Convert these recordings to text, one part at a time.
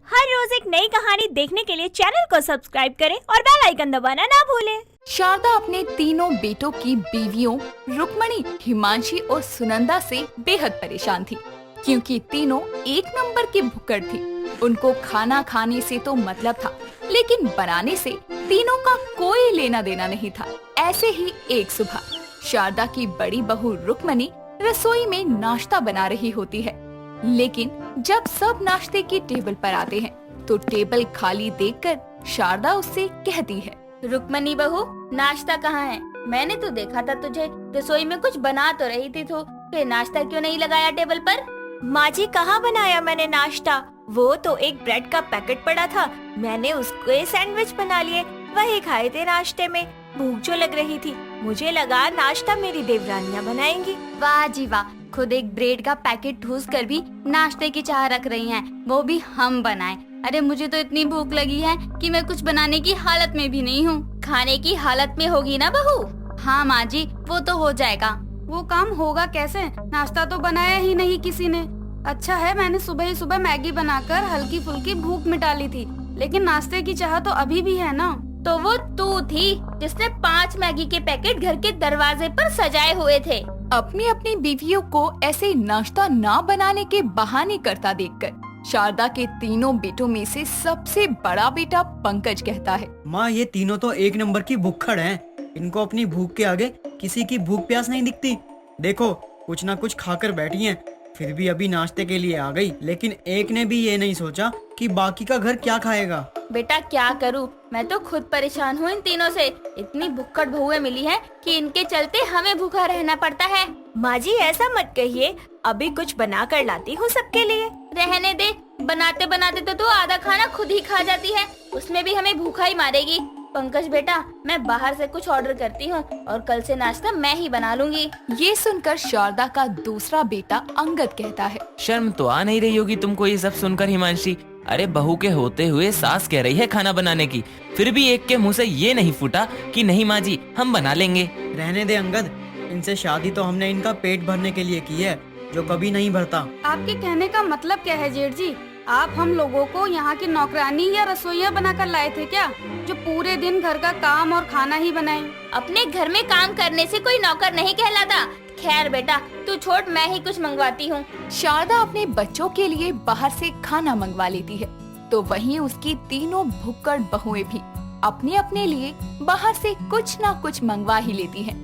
हर रोज एक नई कहानी देखने के लिए चैनल को सब्सक्राइब करें और बेल आइकन दबाना ना भूलें। शारदा अपने तीनों बेटों की बीवियों रुक्मणी, हिमांशी और सुनंदा से बेहद परेशान थी, क्योंकि तीनों एक नंबर की भुक्कड़ थी। उनको खाना खाने से तो मतलब था, लेकिन बनाने से तीनों का कोई लेना देना नहीं था। ऐसे ही एक सुबह शारदा की बड़ी बहू रुक्मणी रसोई में नाश्ता बना रही होती है, लेकिन जब सब नाश्ते की टेबल पर आते हैं तो टेबल खाली देखकर शारदा उससे कहती है, रुक्मणी बहू, नाश्ता कहाँ है? मैंने तो देखा था तुझे रसोई में कुछ बना तो रही थी तो फिर नाश्ता क्यों नहीं लगाया टेबल पर? माँ जी, कहाँ बनाया मैंने नाश्ता? वो तो एक ब्रेड का पैकेट पड़ा था, मैंने उसके सैंडविच बना लिए, वही खाए थे नाश्ते में। भूख जो लग रही थी, मुझे लगा नाश्ता मेरी देवरानियाँ बनाएंगी। वाह जी वाह, खुद एक ब्रेड का पैकेट ठूस कर भी नाश्ते की चाह रख रही हैं, वो भी हम बनाए। अरे मुझे तो इतनी भूख लगी है कि मैं कुछ बनाने की हालत में भी नहीं हूँ। खाने की हालत में होगी ना बहू? हाँ माँ जी, वो तो हो जाएगा। वो काम होगा कैसे? नाश्ता तो बनाया ही नहीं किसी ने। अच्छा है मैंने सुबह ही सुबह मैगी बनाकर हल्की फुल्की भूख मिटा ली थी, लेकिन नाश्ते की चाह तो अभी भी है ना। तो वो तू थी जिसने 5 मैगी के पैकेट घर के दरवाजे पर सजाए हुए थे। अपनी अपनी बीवियों को ऐसे नाश्ता ना बनाने के बहाने करता देखकर शारदा के तीनों बेटों में से सबसे बड़ा बेटा पंकज कहता है, माँ, ये तीनों तो एक नंबर की भुक्खड़ हैं। इनको अपनी भूख के आगे किसी की भूख प्यास नहीं दिखती। देखो, कुछ ना कुछ खाकर बैठी हैं, फिर भी अभी नाश्ते के लिए आ गई। लेकिन एक ने भी ये नहीं सोचा कि बाकी का घर क्या खाएगा। बेटा क्या करूं, मैं तो खुद परेशान हूँ इन तीनों से। इतनी भुक्कड़ बहुएं मिली हैं कि इनके चलते हमें भूखा रहना पड़ता है। माँ जी, ऐसा मत कहिए, अभी कुछ बना कर लाती हूँ सबके लिए। रहने दे, बनाते बनाते तो तू आधा खाना खुद ही खा जाती है, उसमें भी हमें भूखा ही मारेगी। पंकज बेटा, मैं बाहर से कुछ ऑर्डर करती हूँ और कल से नाश्ता मैं ही बना लूंगी। ये सुनकर शारदा का दूसरा बेटा अंगद कहता है, शर्म तो आ नहीं रही होगी तुमको ये सब सुनकर हिमांशी? अरे बहू के होते हुए सास कह रही है खाना बनाने की, फिर भी एक के मुंह से ये नहीं फूटा कि नहीं माँ जी हम बना लेंगे। रहने दे अंगद, इनसे शादी तो हमने इनका पेट भरने के लिए की है, जो कभी नहीं भरता। आपके कहने का मतलब क्या है जेठ जी? आप हम लोगों को यहाँ की नौकरानी या रसोइया बनाकर लाए थे क्या, जो पूरे दिन घर का काम और खाना ही बनाए? अपने घर में काम करने से कोई नौकर नहीं कहलाता। खैर बेटा तू छोड़, मैं ही कुछ मंगवाती हूँ। शारदा अपने बच्चों के लिए बाहर से खाना मंगवा लेती है, तो वहीं उसकी तीनों भुक्कड़ बहुएं भी अपने अपने लिए बाहर से कुछ ना कुछ मंगवा ही लेती हैं।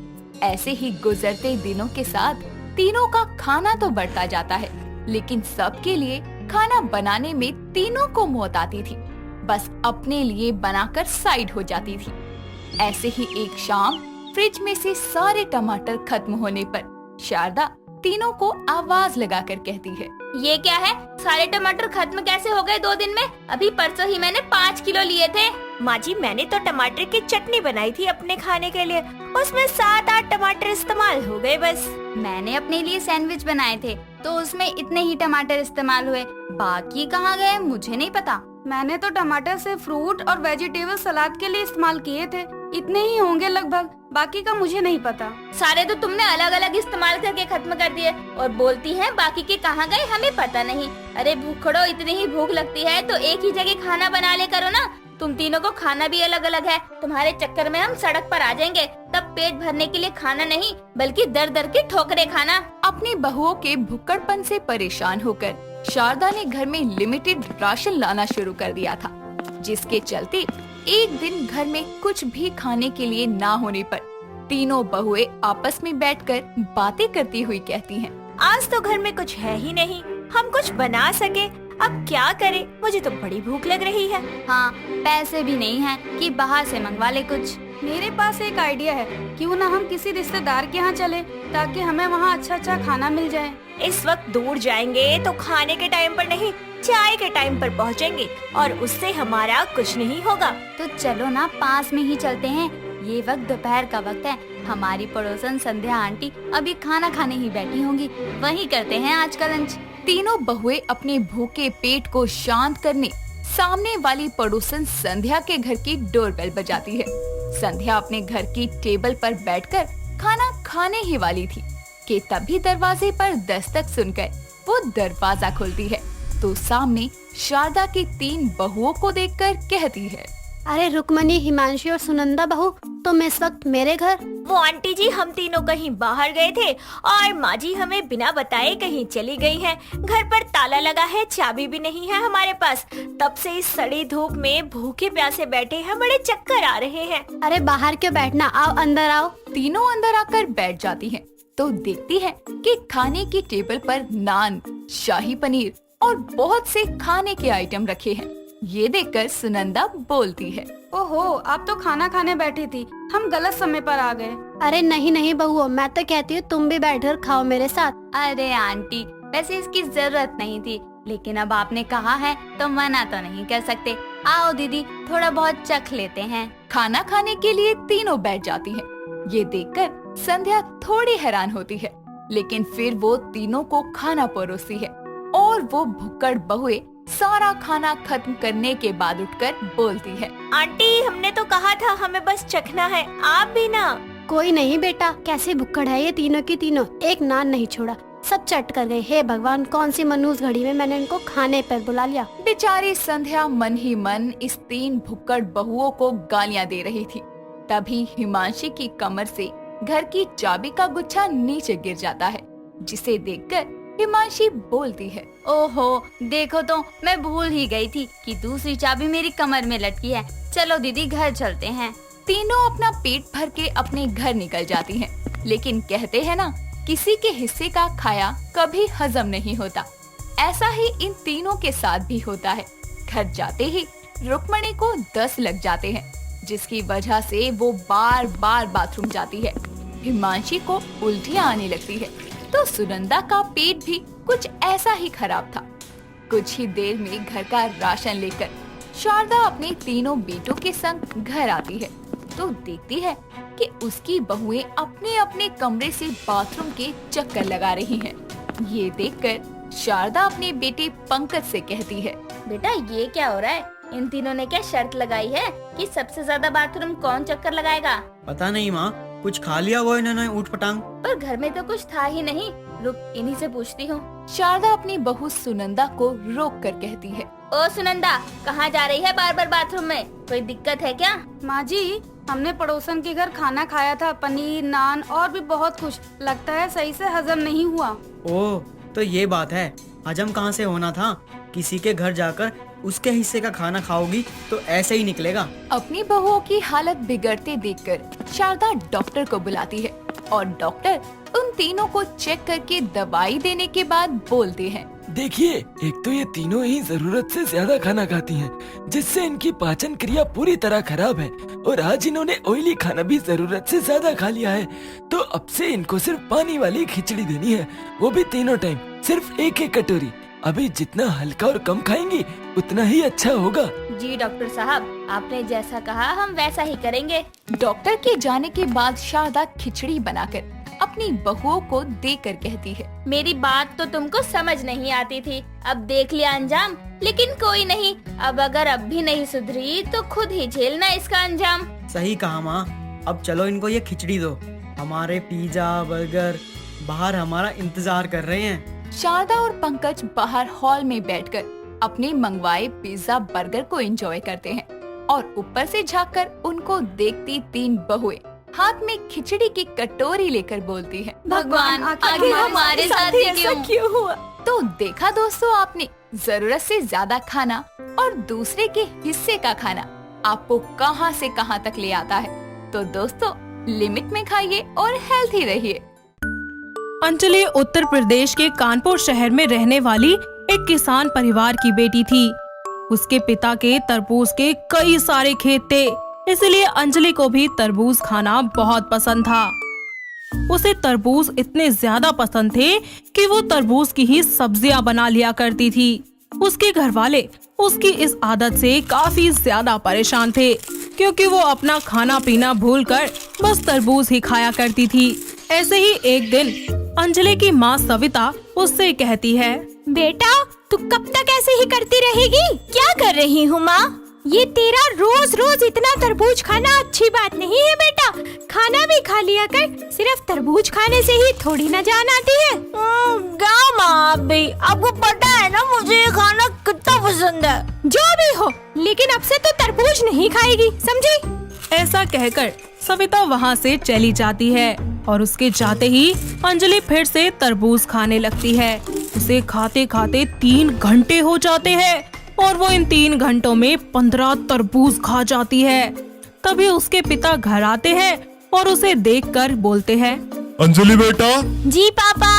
ऐसे ही गुजरते दिनों के साथ तीनों का खाना तो बढ़ता जाता है, लेकिन सबके लिए खाना बनाने में तीनों को मौत आती थी। बस अपने लिए बनाकर साइड हो जाती थी। ऐसे ही एक शाम फ्रिज में से सारे टमाटर खत्म होने पर शारदा तीनों को आवाज लगाकर कहती है, ये क्या है? सारे टमाटर खत्म कैसे हो गए 2 दिन में? अभी परसों ही मैंने 5 किलो लिए थे। माँ जी, मैंने तो टमाटर की चटनी बनाई थी अपने खाने के लिए, उसमें 7-8 टमाटर इस्तेमाल हो गए बस। मैंने अपने लिए सैंडविच बनाए थे तो उसमें इतने ही टमाटर इस्तेमाल हुए, बाकी कहाँ गए मुझे नहीं पता। मैंने तो टमाटर से फ्रूट और वेजिटेबल सलाद के लिए इस्तेमाल किए थे, इतने ही होंगे लगभग, बाकी का मुझे नहीं पता। सारे तो तुमने अलग अलग इस्तेमाल करके खत्म कर दिए और बोलती हैं बाकी के कहाँ गए हमें पता नहीं। अरे भूखड़ो, इतनी ही भूख लगती है तो एक ही जगह खाना बना ले करो ना। तुम तीनों को खाना भी अलग अलग है, तुम्हारे चक्कर में हम सड़क पर आ जाएंगे, तब पेट भरने के लिए खाना नहीं बल्कि दर दर की ठोकरे खाना। अपनी बहुओं के भुक्कड़पन से परेशान होकर शारदा ने घर में लिमिटेड राशन लाना शुरू कर दिया था, जिसके चलते एक दिन घर में कुछ भी खाने के लिए ना होने पर तीनों बहुएं आपस में बैठकर बातें करती हुई कहती हैं, आज तो घर में कुछ है ही नहीं, हम कुछ बना सके, अब क्या करें? मुझे तो बड़ी भूख लग रही है। हाँ, पैसे भी नहीं हैं कि बाहर से मंगवा ले कुछ। मेरे पास एक आइडिया है, क्यों ना हम किसी रिश्तेदार के यहाँ चले ताकि हमें वहाँ अच्छा अच्छा खाना मिल जाए। इस वक्त दूर जाएंगे तो खाने के टाइम पर नहीं, चाय के टाइम पर पहुँचेंगे और उससे हमारा कुछ नहीं होगा। तो चलो ना, पास में ही चलते हैं। ये वक्त दोपहर का वक्त है, हमारी पड़ोसन संध्या आंटी अभी खाना खाने ही बैठी होंगी, वहीं करते हैं आज का लंच। तीनों बहुएं अपने भूखे पेट को शांत करने सामने वाली पड़ोसन संध्या के घर की डोरबेल बजाती है। संध्या अपने घर की टेबल पर बैठकर खाना खाने ही वाली थी कि तभी दरवाजे पर दस्तक सुनकर वो दरवाजा खोलती है। तो सामने शारदा की 3 बहुओं को देखकर कहती है, अरे रुक्मणी, हिमांशी और सुनंदा बहू, तुम इस वक्त मेरे घर? वो आंटी जी, हम तीनों कहीं बाहर गए थे और माँ जी हमें बिना बताए कहीं चली गई हैं। घर पर ताला लगा है, चाबी भी नहीं है हमारे पास। तब से इस सड़ी धूप में भूखे प्यासे बैठे हैं, बड़े चक्कर आ रहे हैं। अरे बाहर क्यों बैठना, आओ अंदर आओ। तीनों अंदर आकर बैठ जाती हैं, तो देखती है कि खाने की टेबल पर नान, शाही पनीर और बहुत से खाने के आइटम रखे हैं। ये देखकर सुनंदा बोलती है, ओहो, आप तो खाना खाने बैठी थी, हम गलत समय पर आ गए। अरे नहीं नहीं बहुओं, मैं तो कहती हूँ तुम भी बैठकर खाओ मेरे साथ। अरे आंटी, वैसे इसकी जरूरत नहीं थी, लेकिन अब आपने कहा है तो मना तो नहीं कर सकते। आओ दीदी, थोड़ा बहुत चख लेते हैं। खाना खाने के लिए तीनों बैठ जाती हैं। ये देखकर संध्या थोड़ी हैरान होती है, लेकिन फिर वो तीनों को खाना परोसती है और वो भुक्कड़ बहुए सारा खाना खत्म करने के बाद उठकर बोलती है, आंटी, हमने तो कहा था हमें बस चखना है, आप भी ना। कोई नहीं बेटा, कैसे भुक्कड़ है ये तीनों की तीनों, एक नान नहीं छोड़ा, सब चट कर गए। हे भगवान, कौन सी मनूस घड़ी में मैंने इनको खाने पर बुला लिया। बेचारी संध्या मन ही मन इस 3 भुक्कड़ बहुओं को गालियाँ दे रही थी। तभी हिमांशी की कमर से घर की चाबी का गुच्छा नीचे गिर जाता है, जिसे देखकर हिमांशी बोलती है, ओहो, देखो तो मैं भूल ही गई थी कि दूसरी चाबी मेरी कमर में लटकी है। चलो दीदी, घर चलते हैं। तीनों अपना पेट भर के अपने घर निकल जाती हैं, लेकिन कहते हैं ना, किसी के हिस्से का खाया कभी हजम नहीं होता। ऐसा ही इन तीनों के साथ भी होता है। घर जाते ही रुक्मणी को 10 लग जाते हैं, जिसकी वजह से वो बार बार बाथरूम जाती है। हिमांशी को उल्टियाँ आने लगती है, तो सुनंदा का पेट भी कुछ ऐसा ही खराब था। कुछ ही देर में घर का राशन लेकर शारदा अपने तीनों बेटों के संग घर आती है, तो देखती है कि उसकी बहुएं अपने अपने कमरे से बाथरूम के चक्कर लगा रही हैं। ये देखकर शारदा अपने बेटे पंकज से कहती है, बेटा, ये क्या हो रहा है? इन तीनों ने क्या शर्त लगाई है कि सबसे ज्यादा बाथरूम कौन चक्कर लगाएगा? पता नहीं माँ, कुछ खा लिया वो इन्होंने ऊट पटांग। पर घर में तो कुछ था ही नहीं। रुक, इन्हीं से पूछती हूँ। शारदा अपनी बहू सुनंदा को रोक कर कहती है, ओ सुनंदा, कहाँ जा रही है बार बार बाथरूम में? कोई दिक्कत है क्या? माँ जी, हमने पड़ोसन के घर खाना खाया था, पनीर, नान और भी बहुत कुछ। लगता है सही से हजम नहीं हुआ। ओह, तो ये बात है, हजम कहाँ से होना था? किसी के घर जाकर उसके हिस्से का खाना खाओगी तो ऐसे ही निकलेगा। अपनी बहुओं की हालत बिगड़ते देखकर शारदा डॉक्टर को बुलाती है और डॉक्टर उन तीनों को चेक करके दवाई देने के बाद बोलते हैं, देखिए, एक तो ये तीनों ही जरूरत से ज्यादा खाना खाती हैं, जिससे इनकी पाचन क्रिया पूरी तरह खराब है, और आज इन्होंने ऑयली खाना भी जरूरत से ज्यादा खा लिया है। तो अब से इनको सिर्फ पानी वाली खिचड़ी देनी है, वो भी तीनों टाइम, सिर्फ 1-1 कटोरी। अभी जितना हल्का और कम खाएंगी उतना ही अच्छा होगा। जी डॉक्टर साहब, आपने जैसा कहा हम वैसा ही करेंगे। डॉक्टर के जाने के बाद शारदा खिचड़ी बनाकर अपनी बहुओं को देकर कहती है, मेरी बात तो तुमको समझ नहीं आती थी, अब देख लिया अंजाम। लेकिन कोई नहीं, अब अगर अब भी नहीं सुधरी तो खुद ही झेलना इसका अंजाम। सही कहा माँ, अब चलो इनको ये खिचड़ी दो। हमारे पिज्जा बर्गर बाहर हमारा इंतजार कर रहे हैं। शारदा और पंकज बाहर हॉल में बैठकर अपने मंगवाए पिज्जा बर्गर को एंजॉय करते हैं और ऊपर से झांककर उनको देखती 3 बहुएं हाथ में खिचड़ी की कटोरी लेकर बोलती हैं, भगवान, आखिर हमारे साथ ही क्यों हुआ? तो देखा दोस्तों आपने, जरूरत से ज्यादा खाना और दूसरे के हिस्से का खाना आपको कहां से कहां तक ले आता है। तो दोस्तों, लिमिट में खाइए और हेल्थी रहिए। अंजलि उत्तर प्रदेश के कानपुर शहर में रहने वाली एक किसान परिवार की बेटी थी। उसके पिता के तरबूज के कई सारे खेत थे, इसलिए अंजलि को भी तरबूज खाना बहुत पसंद था। उसे तरबूज इतने ज्यादा पसंद थे कि वो तरबूज की ही सब्जियां बना लिया करती थी। उसके घर वाले उसकी इस आदत से काफी ज्यादा परेशान थे, क्योंकि वो अपना खाना पीना भूलकर बस तरबूज ही खाया करती थी। ऐसे ही एक दिन अंजलि की माँ सविता उससे कहती है, बेटा, तू कब तक ऐसे ही करती रहेगी? क्या कर रही हूँ माँ? ये तेरा रोज रोज इतना तरबूज खाना अच्छी बात नहीं है बेटा। खाना भी खा लिया कर, सिर्फ तरबूज खाने से ही थोड़ी ना जान आती है। क्या माँ आप भी, आपको पता है ना मुझे ये खाना कितना पसंद है। जो भी हो, लेकिन अब से तो तरबूज नहीं खाएगी, समझी? ऐसा कहकर सविता वहाँ से चली जाती है और उसके जाते ही अंजलि फिर से तरबूज खाने लगती है। उसे खाते खाते 3 घंटे हो जाते हैं और वो इन 3 घंटों में 15 तरबूज खा जाती है। तभी उसके पिता घर आते हैं और उसे देखकर बोलते हैं, अंजलि बेटा, जी पापा।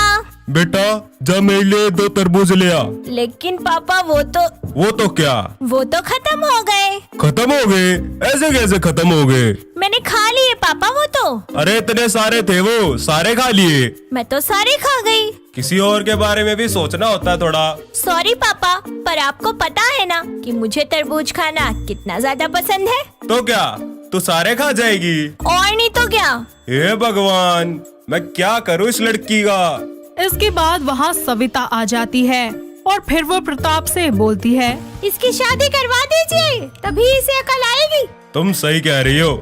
बेटा जा मेरे लिए 2 तरबूज ले आ। लेकिन पापा वो तो क्या? वो तो खत्म हो गए। खत्म हो गए? ऐसे कैसे खत्म हो गए? मैंने खा लिए पापा वो तो। अरे इतने सारे थे, वो सारे खा लिए? मैं तो सारे खा गई। किसी और के बारे में भी सोचना होता है थोड़ा। सॉरी पापा, पर आपको पता है ना कि मुझे तरबूज खाना कितना ज्यादा पसंद है। तो क्या तू सारे खा जाएगी? और नहीं तो क्या। हे भगवान, मैं क्या करूँ इस लड़की का। इसके बाद वहाँ सविता आ जाती है और फिर वो प्रताप से बोलती है, इसकी शादी करवा दीजिए, तभी इसे अकल आएगी। तुम सही कह रही हो,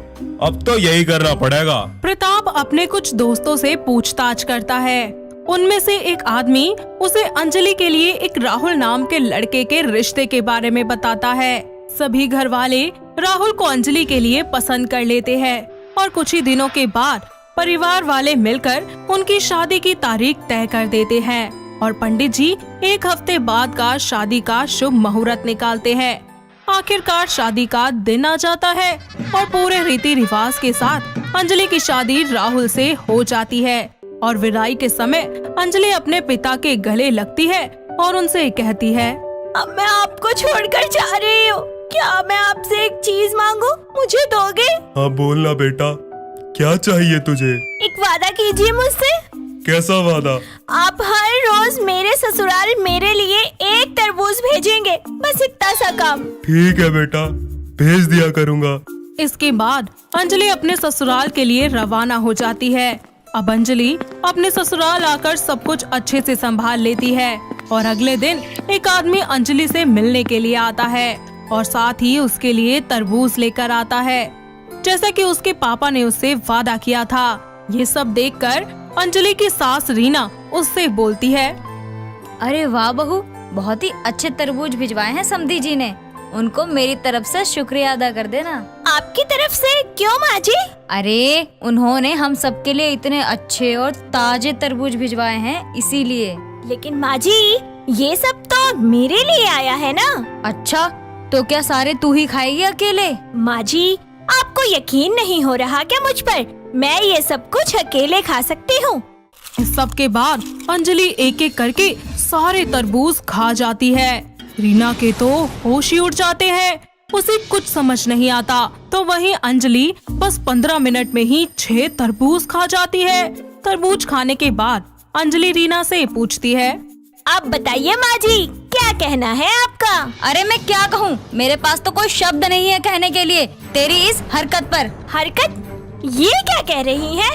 अब तो यही करना पड़ेगा। प्रताप अपने कुछ दोस्तों से पूछताछ करता है। उनमें से एक आदमी उसे अंजलि के लिए एक राहुल नाम के लड़के के रिश्ते के बारे में बताता है। सभी घर वाले राहुल को अंजलि के लिए पसंद कर लेते हैं और कुछ ही दिनों के बाद परिवार वाले मिलकर उनकी शादी की तारीख तय कर देते हैं और पंडित जी 1 हफ्ते बाद का शादी का शुभ मुहूर्त निकालते हैं। आखिरकार शादी का दिन आ जाता है और पूरे रीति रिवाज के साथ अंजलि की शादी राहुल से हो जाती है और विदाई के समय अंजलि अपने पिता के गले लगती है और उनसे कहती है, अब मैं आपको छोड़कर जा रही हूँ। क्या मैं आपसे एक चीज मांगू, मुझे दोगे? हाँ बोलना बेटा, क्या चाहिए तुझे? एक वादा कीजिए मुझसे। कैसा वादा? आप हर रोज मेरे ससुराल मेरे लिए 1 तरबूज भेजेंगे, बस इतना सा काम। ठीक है बेटा, भेज दिया करूँगा। इसके बाद अंजलि अपने ससुराल के लिए रवाना हो जाती है। अब अंजलि अपने ससुराल आकर सब कुछ अच्छे से संभाल लेती है और अगले दिन एक आदमी अंजलि से मिलने के लिए आता है और साथ ही उसके लिए तरबूज लेकर आता है, जैसा कि उसके पापा ने उससे वादा किया था। ये सब देखकर अंजलि की सास रीना उससे बोलती है, अरे वाह बहू, बहुत ही अच्छे तरबूज भिजवाए हैं समधी जी ने। उनको मेरी तरफ से शुक्रिया अदा कर देना। आपकी तरफ से? क्यों माँ जी? अरे उन्होंने हम सबके लिए इतने अच्छे और ताजे तरबूज भिजवाए हैं, इसीलिए। लेकिन माँ जी, ये सब तो मेरे लिए आया है ना। अच्छा, तो क्या सारे तू ही खाएगी अकेले? माँ जी, आपको यकीन नहीं हो रहा क्या मुझ पर? मैं ये सब कुछ अकेले खा सकती हूँ। इस सब के बाद अंजलि एक एक करके सारे तरबूज खा जाती है। रीना के तो होश ही उड़ जाते हैं, उसे कुछ समझ नहीं आता। तो वहीं अंजलि बस 15 मिनट में ही 6 तरबूज खा जाती है। तरबूज खाने के बाद अंजलि रीना से पूछती है, आप बताइए माँ जी, क्या कहना है आपका? अरे मैं क्या कहूँ, मेरे पास तो कोई शब्द नहीं है कहने के लिए तेरी इस हरकत पर। हरकत? ये क्या कह रही है?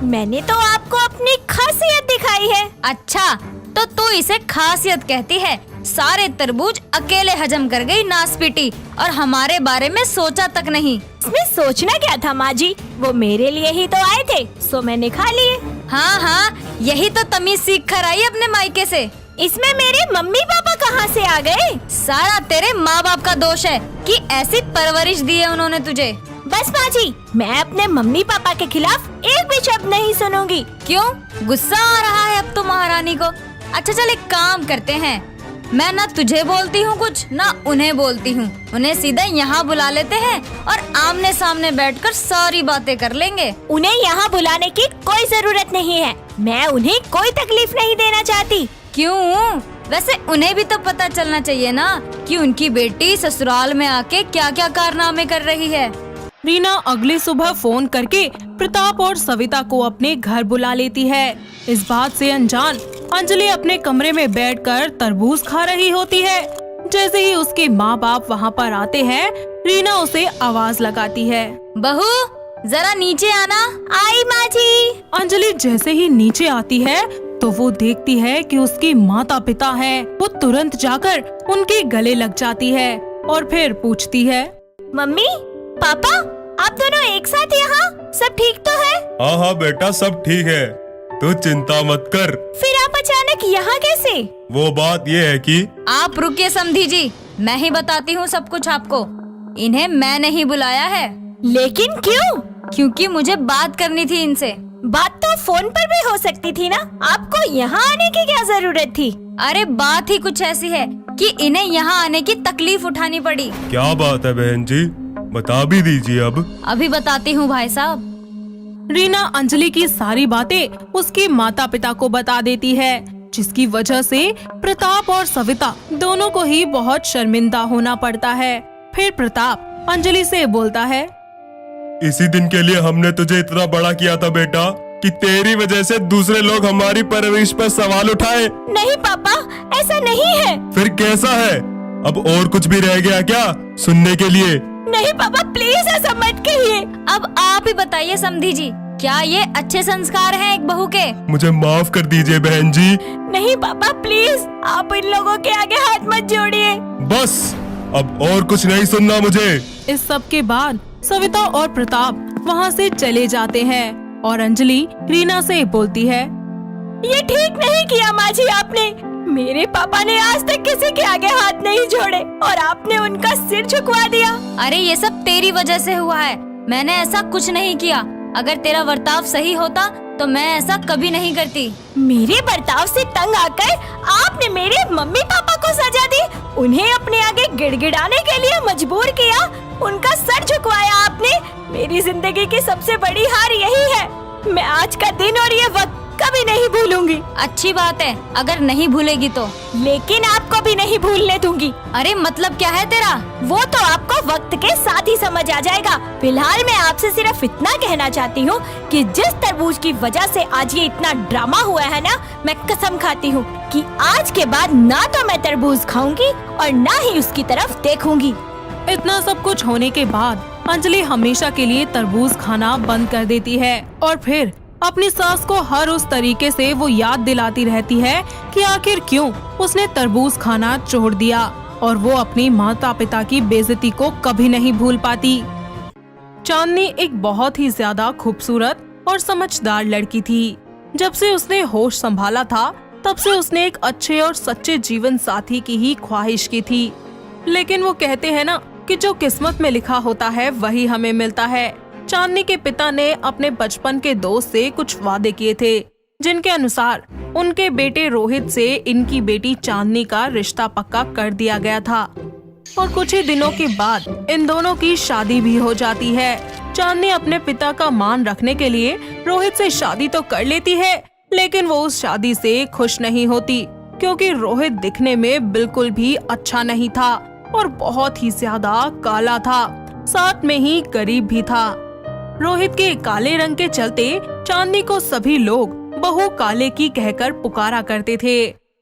मैंने तो आपको अपनी खासियत दिखाई है। अच्छा, तो तू इसे खासियत कहती है? सारे तरबूज अकेले हजम कर गई नासपीटी और हमारे बारे में सोचा तक नहीं। इसमें सोचना क्या था माँ जी, वो मेरे लिए ही तो आए थे, सो मैंने खा लिए। हाँ हाँ, यही तो तमीज सीख कर आई अपने मायके से। इसमें मेरे मम्मी पापा कहाँ से आ गए? सारा तेरे माँ बाप का दोष है कि ऐसी परवरिश दी है उन्होंने तुझे। बस माँ जी, मैं अपने मम्मी पापा के खिलाफ एक भी शब्द नहीं सुनूंगी। क्यों, गुस्सा आ रहा है अब तो महारानी को? अच्छा चल, एक काम करते हैं, मैं ना तुझे बोलती हूँ कुछ, ना उन्हें बोलती हूँ। उन्हें सीधा यहाँ बुला लेते हैं और आमने सामने बैठकर सारी बातें कर लेंगे। उन्हें यहाँ बुलाने की कोई जरूरत नहीं है, मैं उन्हें कोई तकलीफ नहीं देना चाहती। क्यों? वैसे उन्हें भी तो पता चलना चाहिए ना कि उनकी बेटी ससुराल में आके क्या क्या कारनामे कर रही है। रीना अगली सुबह फोन करके प्रताप और सविता को अपने घर बुला लेती है। इस बात से अनजान अंजलि अपने कमरे में बैठकर तरबूज खा रही होती है। जैसे ही उसके माँ बाप वहाँ पर आते हैं, रीना उसे आवाज लगाती है, बहू जरा नीचे आना। आई माँ जी। अंजलि जैसे ही नीचे आती है तो वो देखती है कि उसके माता पिता हैं। वो तुरंत जाकर उनके गले लग जाती है और फिर पूछती है, मम्मी पापा, आप दोनों एक साथ यहाँ? सब ठीक तो है? हाँ हाँ बेटा, सब ठीक है, तू चिंता मत कर। फिर आप अचानक यहाँ कैसे? वो बात ये है कि आप रुकिए समधी जी, मैं ही बताती हूँ सब कुछ आपको। इन्हें मैं नहीं बुलाया है। लेकिन क्यों? क्योंकि मुझे बात करनी थी इनसे। बात तो फोन पर भी हो सकती थी ना, आपको यहाँ आने की क्या जरूरत थी? अरे बात ही कुछ ऐसी है कि इन्हें यहाँ आने की तकलीफ उठानी पड़ी। क्या बात है बहन जी, बता भी दीजिए अब। अभी बताती हूँ भाई साहब। रीना अंजलि की सारी बातें उसके माता पिता को बता देती है, जिसकी वजह से प्रताप और सविता दोनों को ही बहुत शर्मिंदा होना पड़ता है। फिर प्रताप अंजलि से बोलता है, इसी दिन के लिए हमने तुझे इतना बड़ा किया था बेटा, कि तेरी वजह से दूसरे लोग हमारी परवरिश पर सवाल उठाए। नहीं पापा, ऐसा नहीं है। फिर कैसा है? अब और कुछ भी रह गया क्या सुनने के लिए? नहीं पापा, प्लीज ऐसा मत कहिए। अब आप ही बताइए समधी जी, क्या ये अच्छे संस्कार हैं एक बहू के? मुझे माफ कर दीजिए बहन जी। नहीं पापा प्लीज, आप इन लोगों के आगे हाथ मत जोड़िए। बस अब और कुछ नहीं सुनना मुझे। इस सब के बाद सविता और प्रताप वहाँ से चले जाते हैं और अंजलि रीना से बोलती है, ये ठीक नहीं किया माँ जी आपने। मेरे पापा ने आज तक किसी के आगे हाथ नहीं जोड़े और आपने उनका सिर झुकवा दिया। अरे ये सब तेरी वजह से हुआ है, मैंने ऐसा कुछ नहीं किया। अगर तेरा बर्ताव सही होता तो मैं ऐसा कभी नहीं करती। मेरे बर्ताव से तंग आकर आपने मेरे मम्मी पापा को सजा दी, उन्हें अपने आगे गिड़गिड़ाने के लिए मजबूर किया, उनका सर झुकवाया आपने। मेरी जिंदगी की सबसे बड़ी हार यही है। मैं आज का दिन और ये वक्त कभी नहीं भूलूंगी। अच्छी बात है, अगर नहीं भूलेगी तो। लेकिन आपको भी नहीं भूलने दूंगी। अरे मतलब क्या है तेरा? वो तो आपको वक्त के साथ ही समझ आ जाएगा। फिलहाल मैं आपसे सिर्फ इतना कहना चाहती हूँ कि जिस तरबूज की वजह से आज ये इतना ड्रामा हुआ है ना, मैं कसम खाती हूँ कि आज के बाद ना तो मैं तरबूज खाऊंगी और ना ही उसकी तरफ देखूंगी। इतना सब कुछ होने के बाद अंजलि हमेशा के लिए तरबूज खाना बंद कर देती है और फिर अपनी सास को हर उस तरीके से वो याद दिलाती रहती है कि आखिर क्यों उसने तरबूज खाना छोड़ दिया, और वो अपनी माता पिता की बेइज्जती को कभी नहीं भूल पाती। चांदनी एक बहुत ही ज्यादा खूबसूरत और समझदार लड़की थी। जब से उसने होश संभाला था तब से उसने एक अच्छे और सच्चे जीवन साथी की ही ख्वाहिश की थी। लेकिन वो कहते हैं ना कि जो किस्मत में लिखा होता है वही हमें मिलता है। चांदनी के पिता ने अपने बचपन के दोस्त से कुछ वादे किए थे, जिनके अनुसार उनके बेटे रोहित से इनकी बेटी चांदनी का रिश्ता पक्का कर दिया गया था और कुछ ही दिनों के बाद इन दोनों की शादी भी हो जाती है। चांदनी अपने पिता का मान रखने के लिए रोहित से शादी तो कर लेती है, लेकिन वो उस शादी से खुश नहीं होती क्योंकि रोहित दिखने में बिल्कुल भी अच्छा नहीं था और बहुत ही ज्यादा काला था, साथ में ही गरीब भी था। रोहित के काले रंग के चलते चांदनी को सभी लोग बहू काले की कहकर पुकारा करते थे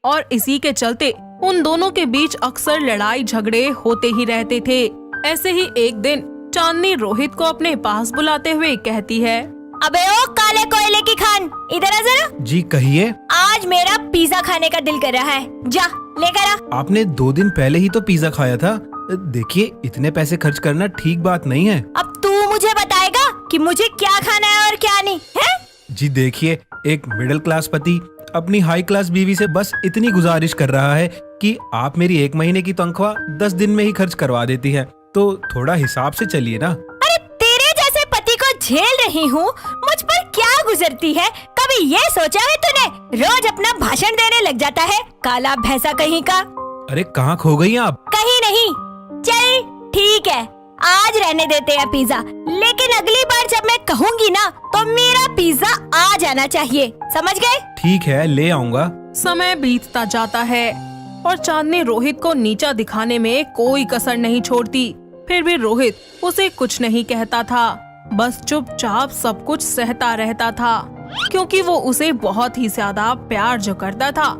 और इसी के चलते उन दोनों के बीच अक्सर लड़ाई झगड़े होते ही रहते थे। ऐसे ही एक दिन चांदनी रोहित को अपने पास बुलाते हुए कहती है, अबे ओ काले कोयले की खान, इधर आ जरा। जी कहिए। आज मेरा पिज्जा खाने का दिल कर रहा है, जा लेकर आ। आपने 2 दिन पहले ही तो पिज्जा खाया था। देखिए इतने पैसे खर्च करना ठीक बात नहीं है। अब तू मुझे बताएगा कि मुझे क्या खाना है और क्या नहीं है? जी देखिए, एक मिडिल क्लास पति अपनी हाई क्लास बीवी से बस इतनी गुजारिश कर रहा है कि आप मेरी 1 महीने की तनख्वाह 10 दिन में ही खर्च करवा देती है, तो थोड़ा हिसाब से चलिए ना। अरे तेरे जैसे पति को झेल रही हूँ, मुझ पर क्या गुजरती है? कभी ये सोचा है तूने? रोज अपना भाषण देने लग जाता है, काला भैंसा कहीं का। अरे कहाँ खो गई आप? कहीं नहीं। चल ठीक है, आज रहने देते हैं पिज्जा, लेकिन अगली बार जब मैं कहूँगी ना तो मेरा पिज्जा आ जाना चाहिए, समझ गए? ठीक है, ले आऊँगा। समय बीतता जाता है और चांदनी रोहित को नीचा दिखाने में कोई कसर नहीं छोड़ती। फिर भी रोहित उसे कुछ नहीं कहता था, बस चुपचाप सब कुछ सहता रहता था क्योंकि वो उसे बहुत ही ज्यादा प्यार जो करता था।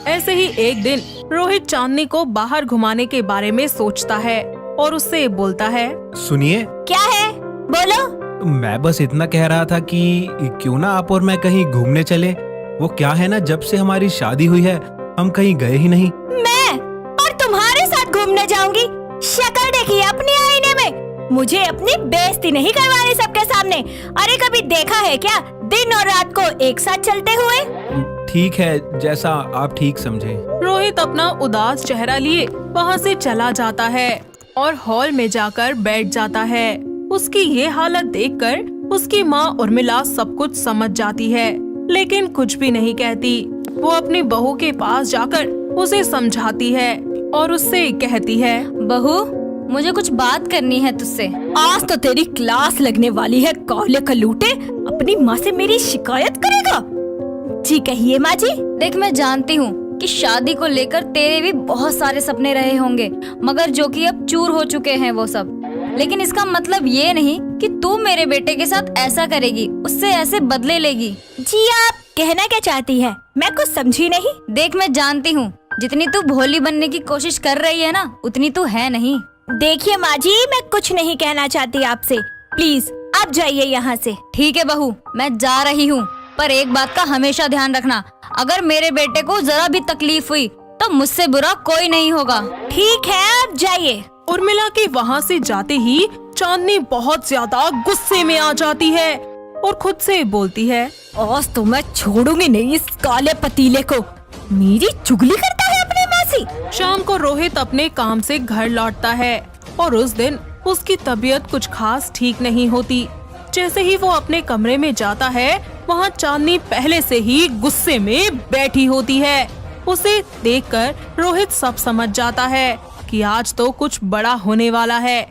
ऐसे ही एक दिन रोहित चांदनी को बाहर घुमाने के बारे में सोचता है और उससे बोलता है, सुनिए। क्या है? बोलो। मैं बस इतना कह रहा था कि क्यों ना आप और मैं कहीं घूमने चले। वो क्या है ना, जब से हमारी शादी हुई है हम कहीं गए ही नहीं। मैं और तुम्हारे साथ घूमने जाऊंगी? शक्ल देखिए अपनी आईने में, मुझे अपनी बेइज्जती नहीं करवानी सबके सामने। अरे कभी देखा है क्या दिन और रात को एक साथ चलते हुए? ठीक है, जैसा आप ठीक समझे। रोहित अपना उदास चेहरा लिए वहाँ से चला जाता है और हॉल में जाकर बैठ जाता है। उसकी ये हालत देखकर उसकी माँ उर्मिला सब कुछ समझ जाती है, लेकिन कुछ भी नहीं कहती। वो अपनी बहू के पास जाकर उसे समझाती है और उससे कहती है, बहू मुझे कुछ बात करनी है तुझसे। आज तो तेरी क्लास लगने वाली है। काले कलूटे अपनी माँ से मेरी शिकायत करेगा? जी कहिए माँ जी। देख मैं जानती हूँ कि शादी को लेकर तेरे भी बहुत सारे सपने रहे होंगे, मगर जो कि अब चूर हो चुके हैं वो सब। लेकिन इसका मतलब ये नहीं कि तू मेरे बेटे के साथ ऐसा करेगी, उससे ऐसे बदले लेगी। जी आप कहना क्या चाहती है? मैं कुछ समझी नहीं। देख मैं जानती हूँ जितनी तू भोली बनने की कोशिश कर रही है ना, उतनी तू है नहीं। देखिए माँ जी, मैं कुछ नहीं कहना चाहती आपसे। प्लीज आप जाइए यहाँ से। ठीक है बहू, मैं जा रही हूँ, पर एक बात का हमेशा ध्यान रखना, अगर मेरे बेटे को जरा भी तकलीफ हुई तो मुझसे बुरा कोई नहीं होगा। ठीक है आप जाइए। उर्मिला के वहाँ से जाते ही चांदनी बहुत ज्यादा गुस्से में आ जाती है और खुद से बोलती है, आज तो मैं छोड़ूंगी नहीं इस काले पतीले को। मेरी चुगली करता है अपने माँ से। शाम को रोहित अपने काम से घर लौटता है और उस दिन उसकी तबीयत कुछ खास ठीक नहीं होती। जैसे ही वो अपने कमरे में जाता है, वहाँ चांदनी पहले से ही गुस्से में बैठी होती है। उसे देखकर रोहित सब समझ जाता है कि आज तो कुछ बड़ा होने वाला है।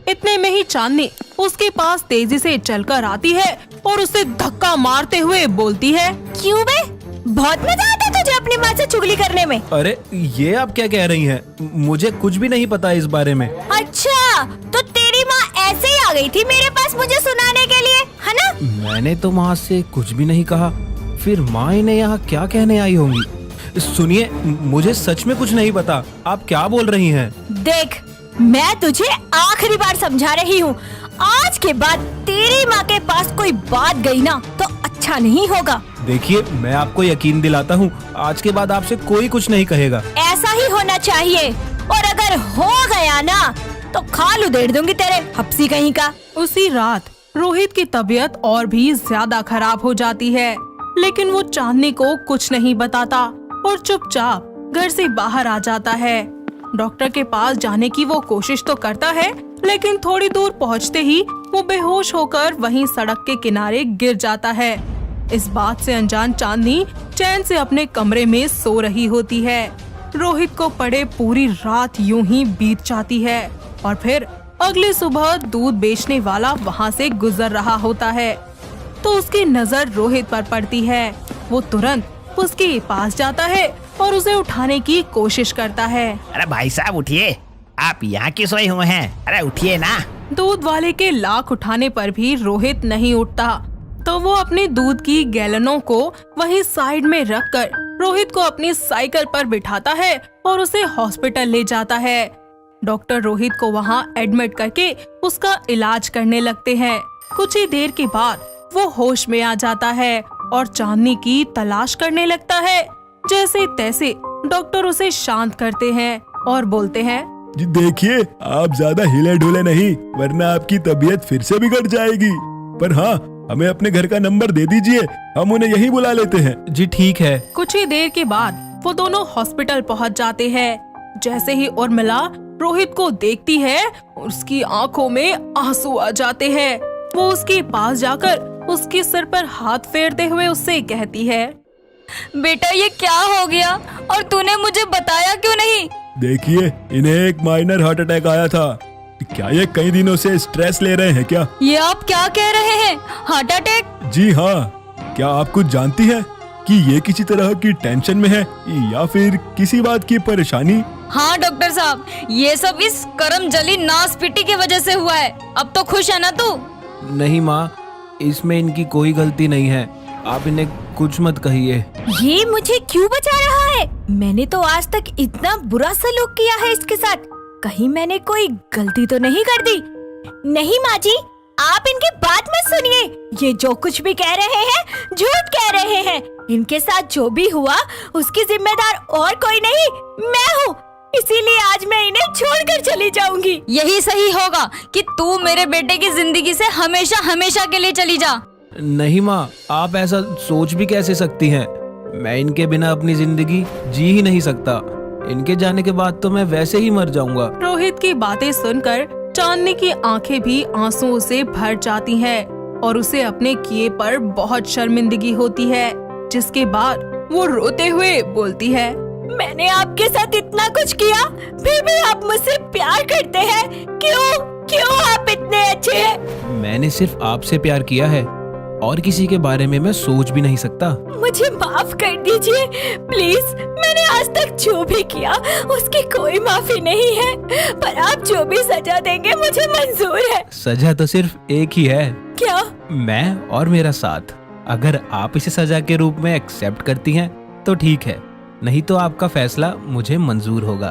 इतने में ही चांदनी उसके पास तेजी से चलकर आती है और उसे धक्का मारते हुए बोलती है, क्यों बे? बहुत मजा आता है तुझे अपनी माँ से चुगली करने में। अरे ये आप क्या कह रही हैं? मुझे कुछ भी नहीं पता इस बारे में। अच्छा, तो तेरी माँ ऐसे ही आ गई थी मेरे पास मुझे सुनाने के लिए, है ना? मैंने तो माँ से कुछ भी नहीं कहा, फिर माँ इन्हें यहाँ क्या कहने आई होंगी। सुनिए, मुझे सच में कुछ नहीं पता, आप क्या बोल रही हैं? देख, मैं तुझे आखिरी बार समझा रही हूँ, आज के बाद तेरी माँ के पास कोई बात गई ना तो अच्छा नहीं होगा। देखिए, मैं आपको यकीन दिलाता हूँ, आज के बाद आपसे कोई कुछ नहीं कहेगा। ऐसा ही होना चाहिए, और अगर हो गया ना तो खाल उधेड़ दूंगी तेरे हप्सी कहीं का। उसी रात रोहित की तबीयत और भी ज्यादा खराब हो जाती है, लेकिन वो चांदनी को कुछ नहीं बताता और चुपचाप घर से बाहर आ जाता है। डॉक्टर के पास जाने की वो कोशिश तो करता है, लेकिन थोड़ी दूर पहुंचते ही वो बेहोश होकर वहीं सड़क के किनारे गिर जाता है। इस बात से अनजान चांदनी चैन से अपने कमरे में सो रही होती है। रोहित को पड़े पूरी रात यूं ही बीत जाती है और फिर अगली सुबह दूध बेचने वाला वहाँ से गुजर रहा होता है तो उसकी नजर रोहित पर पड़ती है। वो तुरंत उसके पास जाता है और उसे उठाने की कोशिश करता है। अरे भाई साहब उठिए, आप यहाँ क्यों सोए हुए हैं? अरे उठिए ना। दूध वाले के लाख उठाने पर भी रोहित नहीं उठता, तो वो अपने दूध की गैलनों को वहीं साइड में रखकर रोहित को अपनी साइकिल पर बिठाता है और उसे हॉस्पिटल ले जाता है। डॉक्टर रोहित को वहाँ एडमिट करके उसका इलाज करने लगते हैं। कुछ ही देर के बाद वो होश में आ जाता है और चांदनी की तलाश करने लगता है। जैसे तैसे डॉक्टर उसे शांत करते हैं और बोलते हैं, जी देखिए, आप ज्यादा हिले डुले नहीं, वरना आपकी तबीयत फिर से बिगड़ जाएगी। पर हाँ, हमें अपने घर का नंबर दे दीजिए, हम उन्हें यहीं बुला लेते हैं। जी ठीक है। कुछ ही देर के बाद वो दोनों हॉस्पिटल पहुंच जाते हैं। जैसे ही उर्मिला रोहित को देखती है, उसकी आंखों में आंसू आ जाते हैं। वो उसके पास जाकर उसके सिर पर हाथ फेरते हुए उससे कहती है, बेटा ये क्या हो गया और तूने मुझे बताया क्यों नहीं? देखिए, इन्हें एक माइनर हार्ट अटैक आया था। क्या ये कई दिनों से स्ट्रेस ले रहे हैं क्या? ये आप क्या कह रहे हैं? Heart attack? जी हाँ। क्या आप कुछ जानती हैं कि ये किसी तरह की टेंशन में है या फिर किसी बात की परेशानी? हाँ डॉक्टर साहब, ये सब इस करमजली नासपीटी की वजह से हुआ है। अब तो खुश है ना तू? नहीं माँ, इसमें इनकी कोई गलती नहीं है, आप इन्हें कुछ मत कहिए। ये मुझे क्यों बचा रहा है? मैंने तो आज तक इतना बुरा सलूक किया है इसके साथ, कहीं मैंने कोई गलती तो नहीं कर दी? नहीं माँ जी, आप इनकी बात मत सुनिए। ये जो कुछ भी कह रहे हैं झूठ कह रहे हैं। इनके साथ जो भी हुआ उसकी जिम्मेदार और कोई नहीं, मैं हूँ। इसीलिए आज मैं इन्हें छोड़कर चली चली जाऊंगी। यही सही होगा कि तू मेरे बेटे की जिंदगी से हमेशा हमेशा के लिए चली जा। नहीं माँ, आप ऐसा सोच भी कैसे सकती हैं? मैं इनके बिना अपनी जिंदगी जी ही नहीं सकता। इनके जाने के बाद तो मैं वैसे ही मर जाऊंगा। रोहित की बातें सुनकर चांदनी की आंखें भी आंसुओं से भर जाती हैं और उसे अपने किए पर बहुत शर्मिंदगी होती है, जिसके बाद वो रोते हुए बोलती है, मैंने आपके साथ इतना कुछ किया, फिर भी आप मुझसे प्यार करते हैं। क्यों आप इतने अच्छे हैं? मैंने सिर्फ आपसे प्यार किया है और किसी के बारे में मैं सोच भी नहीं सकता। मुझे माफ कर दीजिए प्लीज। मैंने आज तक जो भी किया उसकी कोई माफी नहीं है, पर आप जो भी सजा देंगे मुझे मंजूर है। सजा तो सिर्फ एक ही है। क्या? मैं और मेरा साथ। अगर आप इसे सजा के रूप में एक्सेप्ट करती हैं तो ठीक है, नहीं तो आपका फैसला मुझे मंजूर होगा।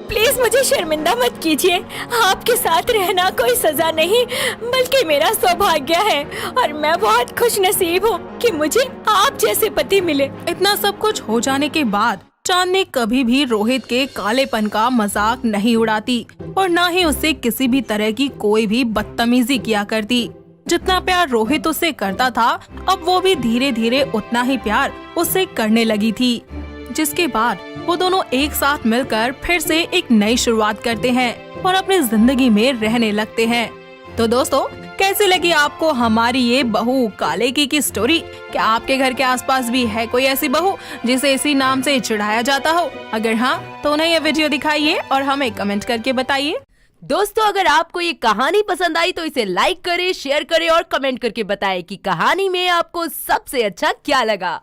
प्लीज मुझे शर्मिंदा मत कीजिए। आपके साथ रहना कोई सजा नहीं बल्कि मेरा सौभाग्य है और मैं बहुत खुश नसीब हूँ कि मुझे आप जैसे पति मिले। इतना सब कुछ हो जाने के बाद चांदनी कभी भी रोहित के कालेपन का मजाक नहीं उड़ाती और न ही उससे किसी भी तरह की कोई भी बदतमीजी किया करती। जितना प्यार रोहित उससे करता था, अब वो भी धीरे धीरे उतना ही प्यार उससे करने लगी थी, जिसके बाद वो दोनों एक साथ मिलकर फिर से एक नई शुरुआत करते हैं और अपनी जिंदगी में रहने लगते हैं। तो दोस्तों, कैसी लगी आपको हमारी ये बहू काले की स्टोरी? क्या आपके घर के आसपास भी है कोई ऐसी बहू जिसे इसी नाम से चिढ़ाया जाता हो? अगर हाँ, तो उन्हें ये वीडियो दिखाइए और हमें कमेंट करके बताइए। दोस्तों, अगर आपको ये कहानी पसंद आई तो इसे लाइक करें, शेयर करें और कमेंट करके बताएं कि कहानी में आपको सबसे अच्छा क्या लगा।